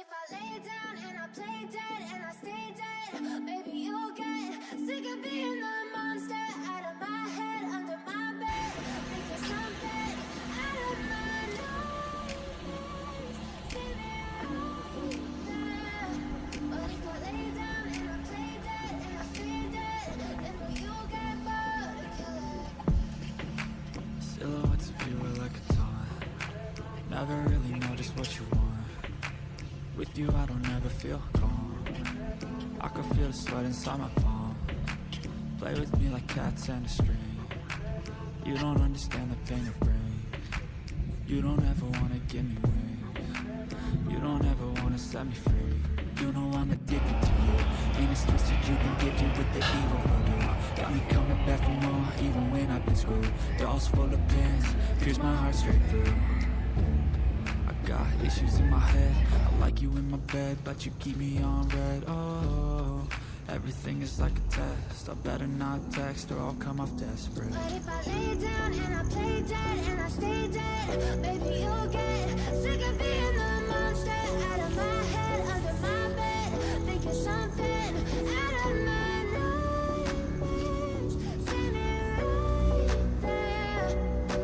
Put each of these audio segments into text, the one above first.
if I lay down and I play dead and I stay dead, maybe you'll get sick of being the monster out of my head, under my bed. Think you're something out of my nightmares. See me right there. But if I lay down and I play dead and I stay dead, then will you get bored of killing? Silhouettes of you are like a taunt. Never really know just what you want. With you I don't ever feel calm. I can feel the sweat inside my palm. Play with me like cats and a string. You don't understand the pain it brings. You don't ever wanna give me wings. You don't ever wanna set me free. You know I'm addicted to you, and it's twisted, you've been gifted with the evil voodoo. Got me coming back for more, even when I've been screwed. Dolls full of pins, pierce my heart straight through. I got issues in my head, I like you in my bed, but you keep me on red. Oh, everything is like a test, I better not text or I'll come off desperate. But if I lay down and I play dead and I stay dead, maybe you'll get sick of being the monster out of my head, under my bed. Think you're something out of my nightmares. See me right there.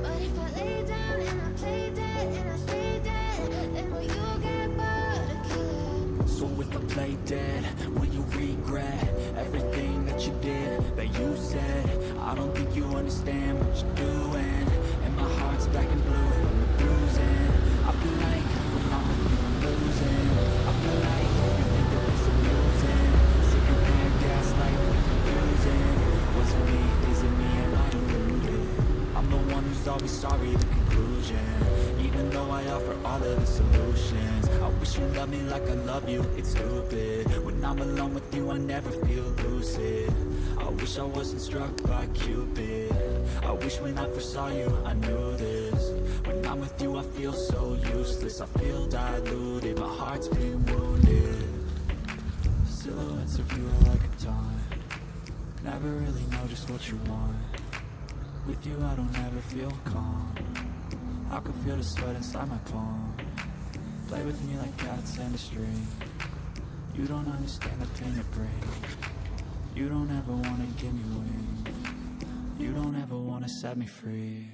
But if I lay down and I play dead and I stay dead, then will you get bored of killing? So if I play dead, will you regret everything that you did, that you said? I don't think you understand what you're doing, and my heart's black and blue from the bruising. I feel like when I'm with you I'm losing. I feel like you think that it's amusing, sitting there gaslighting and confusing. Was it me? Is it me? Am I deluded? I'm the one who's always sorry, the conclusion. Even though I offer all of the solutions, I wish you loved me like I love you, it's stupid. When I'm alone with you I never feel lucid. I wish I wasn't struck by Cupid. I wish when I first saw you I knew this. When I'm with you I feel so useless, I feel diluted, my heart's been wounded. Silhouettes of you are like a taunt. Never really know just what you want. With you I don't ever feel calm. I can feel the sweat inside my palm. Play with me like cats and a string. You don't understand the pain it brings. You don't ever wanna give me wings. You don't ever wanna set me free.